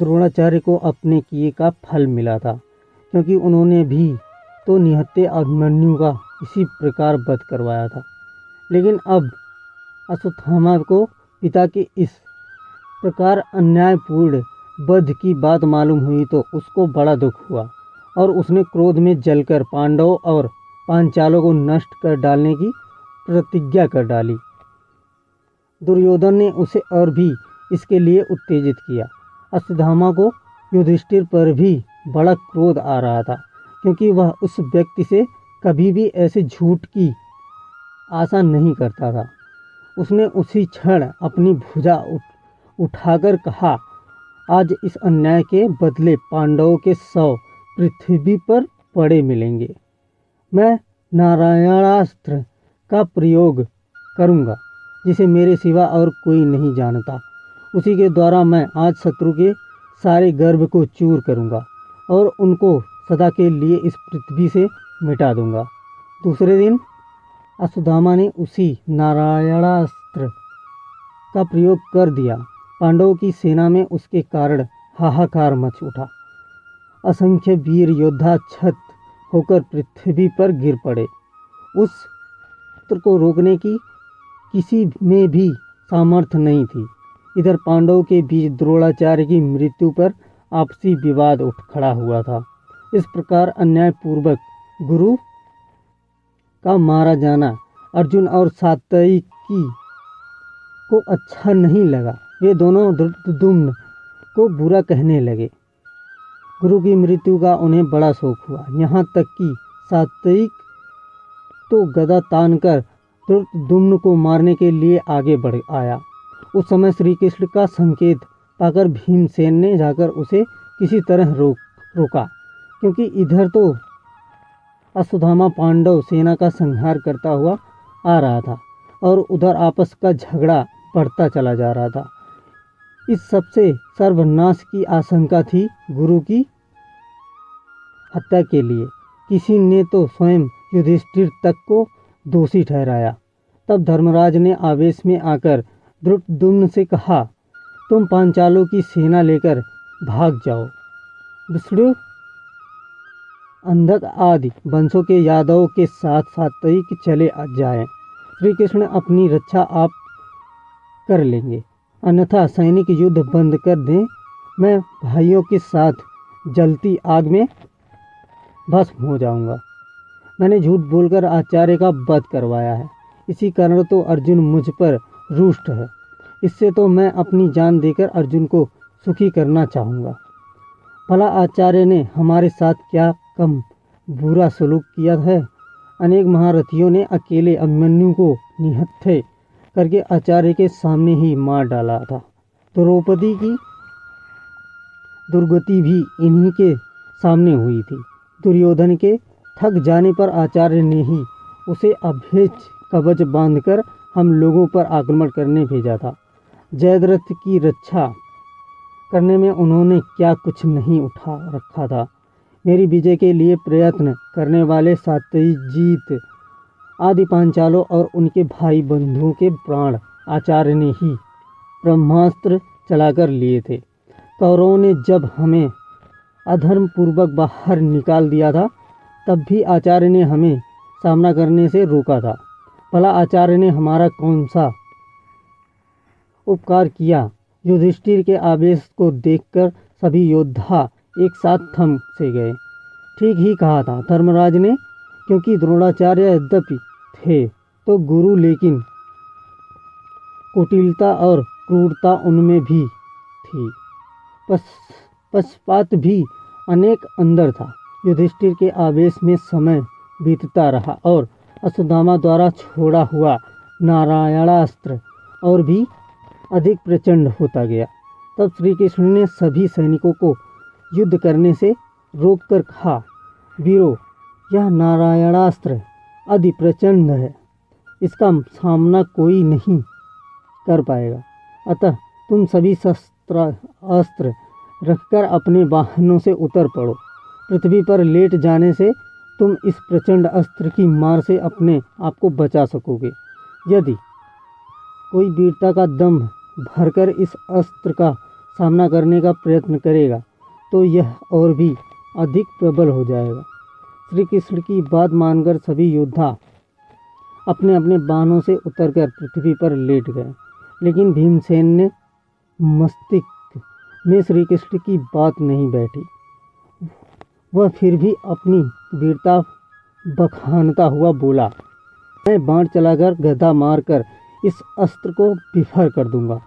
द्रोणाचार्य को अपने किए का फल मिला था, क्योंकि उन्होंने भी तो निहत्थे अभिमन्यु का इसी प्रकार वध करवाया था। लेकिन अब अश्वत्थामा को पिता के इस प्रकार अन्यायपूर्ण वध की बात मालूम हुई तो उसको बड़ा दुख हुआ और उसने क्रोध में जलकर पांडवों और पांचालों को नष्ट कर डालने की प्रतिज्ञा कर डाली। दुर्योधन ने उसे और भी इसके लिए उत्तेजित किया। अश्वत्थामा को युधिष्ठिर पर भी बड़ा क्रोध आ रहा था, क्योंकि वह उस व्यक्ति से कभी भी ऐसे झूठ की आशा नहीं करता था। उसने उसी क्षण अपनी भुजा उठाकर कहा, आज इस अन्याय के बदले पांडवों के 100 पृथ्वी पर पड़े मिलेंगे। मैं नारायणास्त्र का प्रयोग करूंगा, जिसे मेरे सिवा और कोई नहीं जानता। उसी के द्वारा मैं आज शत्रु के सारे गर्व को चूर करूंगा और उनको सदा के लिए इस पृथ्वी से मिटा दूंगा। दूसरे दिन अश्वत्थामा ने उसी नारायणास्त्र का प्रयोग कर दिया। पांडवों की सेना में उसके कारण हाहाकार मच उठा। असंख्य वीर योद्धा छत होकर पृथ्वी पर गिर पड़े। उस अस्त्र को रोकने की किसी में भी सामर्थ्य नहीं थी। इधर पांडवों के बीच द्रोणाचार्य की मृत्यु पर आपसी विवाद उठ खड़ा हुआ था। इस प्रकार अन्यायपूर्वक गुरु का मारा जाना अर्जुन और सात्यकी को अच्छा नहीं लगा। वे दोनों धृष्टद्युम्न को बुरा कहने लगे। गुरु की मृत्यु का उन्हें बड़ा शोक हुआ। यहाँ तक कि सात्यकी तो गदा तानकर धृष्टद्युम्न को मारने के लिए आगे बढ़ आया। उस समय श्री कृष्ण का संकेत पाकर भीमसेन ने जाकर उसे किसी तरह रोका, क्योंकि इधर तो अश्वत्थामा पांडव सेना का संहार करता हुआ आ रहा था और उधर आपस का झगड़ा बढ़ता चला जा रहा था। इस सबसे सर्वनाश की आशंका थी। गुरु की हत्या के लिए किसी ने तो स्वयं युधिष्ठिर तक को दोषी ठहराया। तब धर्मराज ने आवेश में आकर धृष्टद्युम्न से कहा, तुम पांचालों की सेना लेकर भाग जाओ। विष्णु अंधक आदि वंशों के यादवों के साथ सात्यकी चले जाएं। श्री कृष्ण अपनी रक्षा आप कर लेंगे, अन्यथा सैनिक युद्ध बंद कर दें। मैं भाइयों के साथ जलती आग में भस्म हो जाऊंगा। मैंने झूठ बोलकर आचार्य का वध करवाया है, इसी कारण तो अर्जुन मुझ पर रुष्ट है। इससे तो मैं अपनी जान देकर अर्जुन को सुखी करना चाहूँगा। भला आचार्य ने हमारे साथ क्या कम बुरा सलूक किया है। अनेक महारथियों ने अकेले अभिमन्यु को निहत्थे करके आचार्य के सामने ही मार डाला था। द्रौपदी की दुर्गति भी इन्हीं के सामने हुई थी। दुर्योधन के थक जाने पर आचार्य ने ही उसे अभेद्य कवच बांधकर हम लोगों पर आक्रमण करने भेजा था। जयद्रथ की रक्षा करने में उन्होंने क्या कुछ नहीं उठा रखा था। मेरी विजय के लिए प्रयत्न करने वाले सत्यजीत आदि पांचालों और उनके भाई बंधुओं के प्राण आचार्य ने ही ब्रह्मास्त्र चलाकर लिए थे। कौरवों ने जब हमें अधर्म पूर्वक बाहर निकाल दिया था, तब भी आचार्य ने हमें सामना करने से रोका था। भला आचार्य ने हमारा कौन सा उपकार किया। युधिष्ठिर के आवेश को देखकर सभी योद्धा एक साथ थम से गए। ठीक ही कहा था धर्मराज ने, क्योंकि द्रोणाचार्य यद्यपि थे तो गुरु, लेकिन कुटिलता और क्रूरता उनमें भी थी। पक्षपात भी अनेक अंदर था। युधिष्ठिर के आवेश में समय बीतता रहा और अश्वत्थामा द्वारा छोड़ा हुआ नारायणास्त्र और भी अधिक प्रचंड होता गया। तब श्री कृष्ण ने सभी सैनिकों को युद्ध करने से रोककर कहा, वीरों, यह नारायणास्त्र अति प्रचंड है, इसका सामना कोई नहीं कर पाएगा। अतः तुम सभी शस्त्र अस्त्र रखकर अपने वाहनों से उतर पड़ो। पृथ्वी पर लेट जाने से तुम इस प्रचंड अस्त्र की मार से अपने आप को बचा सकोगे। यदि कोई वीरता का दंभ भरकर इस अस्त्र का सामना करने का प्रयत्न करेगा तो यह और भी अधिक प्रबल हो जाएगा। श्री कृष्ण की बात मानकर सभी योद्धा अपने अपने बाणों से उतरकर पृथ्वी पर लेट गए, लेकिन भीमसेन ने मस्तिष्क में श्री कृष्ण की बात नहीं बैठी। वह फिर भी अपनी वीरता बखानता हुआ बोला, मैं बाण चलाकर गदा मारकर इस अस्त्र को विफर कर दूंगा।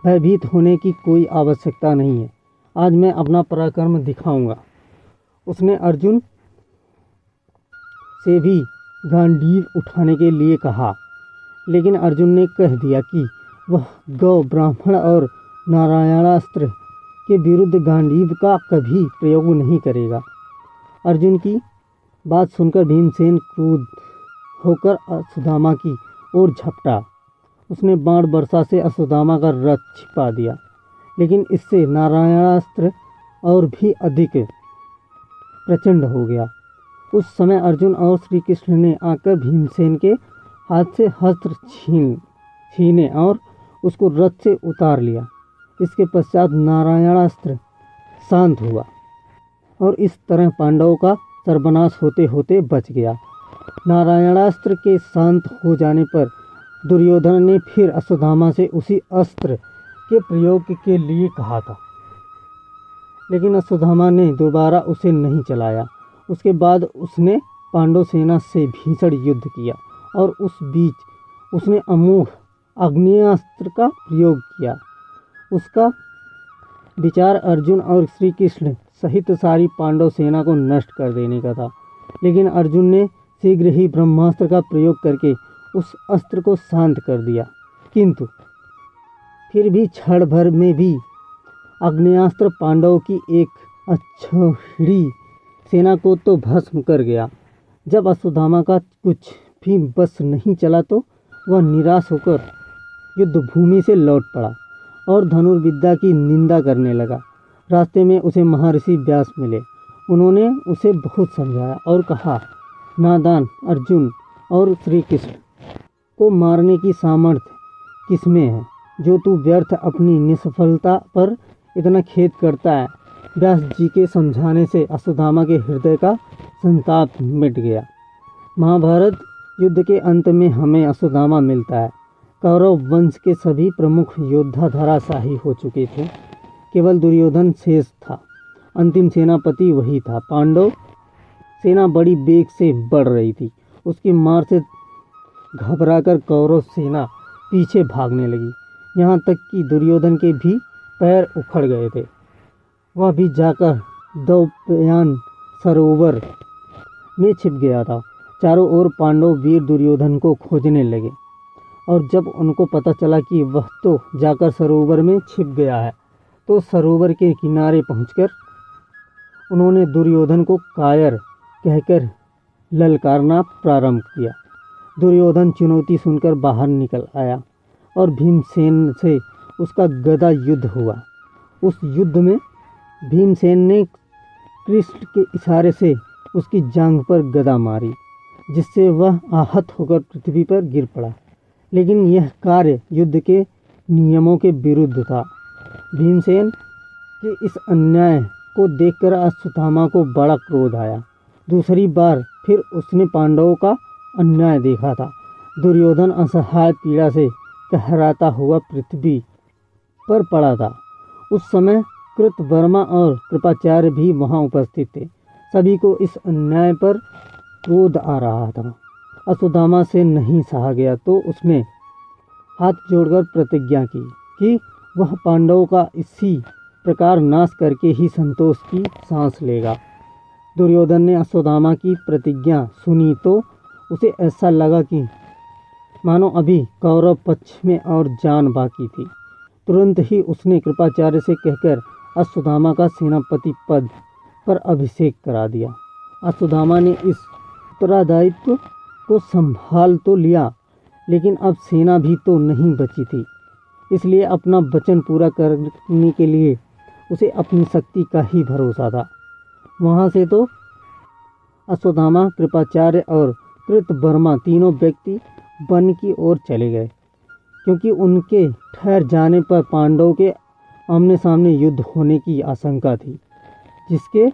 भयभीत होने की कोई आवश्यकता नहीं है, आज मैं अपना पराक्रम दिखाऊंगा। उसने अर्जुन से भी गांडीव उठाने के लिए कहा, लेकिन अर्जुन ने कह दिया कि वह गौ, ब्राह्मण और नारायणास्त्र के विरुद्ध गांडीव का कभी प्रयोग नहीं करेगा। अर्जुन की बात सुनकर भीमसेन क्रुद्ध होकर अश्वत्थामा की ओर झपटा। उसने बाण वर्षा से अश्वत्थामा का रथ छिपा दिया, लेकिन इससे नारायणास्त्र और भी अधिक प्रचंड हो गया। उस समय अर्जुन और श्री कृष्ण ने आकर भीमसेन के हाथ से अस्त्र छीने और उसको रथ से उतार लिया। इसके पश्चात नारायणास्त्र शांत हुआ और इस तरह पांडवों का सर्वनाश होते होते बच गया। नारायणास्त्र के शांत हो जाने पर दुर्योधन ने फिर अश्वत्थामा से उसी अस्त्र के प्रयोग के लिए कहा था, लेकिन अश्वत्थामा ने दोबारा उसे नहीं चलाया। उसके बाद उसने पांडव सेना से भीषण युद्ध किया और उस बीच उसने अमोघ आग्नेयास्त्र का प्रयोग किया। उसका विचार अर्जुन और श्री कृष्ण सहित सारी पांडव सेना को नष्ट कर देने का था, लेकिन अर्जुन ने शीघ्र ही ब्रह्मास्त्र का प्रयोग करके उस अस्त्र को शांत कर दिया। किंतु फिर भी क्षण भर में भी आग्नेयास्त्र पांडवों की एक अच्छी सेना को तो भस्म कर गया। जब अश्वत्थामा का कुछ भी बस नहीं चला तो वह निराश होकर युद्ध भूमि से लौट पड़ा और धनुर्विद्या की निंदा करने लगा। रास्ते में उसे महर्षि व्यास मिले। उन्होंने उसे बहुत समझाया और कहा, नादान अर्जुन और श्री कृष्ण को मारने की सामर्थ्य किसमें है, जो तू व्यर्थ अपनी निष्फलता पर इतना खेद करता है। व्यास जी के समझाने से अश्वत्थामा के हृदय का संताप मिट गया। महाभारत युद्ध के अंत में हमें अश्वत्थामा मिलता है। कौरव वंश के सभी प्रमुख योद्धा धराशायी हो चुके थे, केवल दुर्योधन शेष था। अंतिम सेनापति वही था। पांडव सेना बड़ी वेग से बढ़ रही थी। उसकी मार से घबराकर कौरव सेना पीछे भागने लगी, यहाँ तक कि दुर्योधन के भी पैर उखड़ गए थे। वह भी जाकर द्रौपदयान सरोवर में छिप गया था। चारों ओर पांडव वीर दुर्योधन को खोजने लगे और जब उनको पता चला कि वह तो जाकर सरोवर में छिप गया है, तो सरोवर के किनारे पहुंचकर उन्होंने दुर्योधन को कायर कहकर ललकारना प्रारंभ किया। दुर्योधन चुनौती सुनकर बाहर निकल आया और भीमसेन से उसका गदा युद्ध हुआ। उस युद्ध में भीमसेन ने कृष्ण के इशारे से उसकी जांघ पर गदा मारी, जिससे वह आहत होकर पृथ्वी पर गिर पड़ा, लेकिन यह कार्य युद्ध के नियमों के विरुद्ध था। भीमसेन के इस अन्याय को देखकर अश्वत्थामा को बड़ा क्रोध आया। दूसरी बार फिर उसने पांडवों का अन्याय देखा था। दुर्योधन असहाय पीड़ा से कहराता हुआ पृथ्वी पर पड़ा था। उस समय कृतवर्मा और कृपाचार्य भी वहां उपस्थित थे। सभी को इस अन्याय पर क्रोध आ रहा था। अश्वत्थामा से नहीं सहा गया तो उसने हाथ जोड़कर प्रतिज्ञा की कि वह पांडवों का इसी प्रकार नाश करके ही संतोष की सांस लेगा। दुर्योधन ने अश्वत्थामा की प्रतिज्ञा सुनी तो उसे ऐसा लगा कि मानो अभी कौरव पक्ष में और जान बाकी थी। तुरंत ही उसने कृपाचार्य से कहकर अश्वत्थामा का सेनापति पद पर अभिषेक करा दिया। अश्वत्थामा ने इस उत्तरदायित्व को संभाल तो लिया, लेकिन अब सेना भी तो नहीं बची थी, इसलिए अपना वचन पूरा करने के लिए उसे अपनी शक्ति का ही भरोसा था। वहाँ से तो अश्वत्थामा, कृपाचार्य और कृतवर्मा तीनों व्यक्ति वन की ओर चले गए, क्योंकि उनके ठहर जाने पर पांडवों के आमने सामने युद्ध होने की आशंका थी, जिसके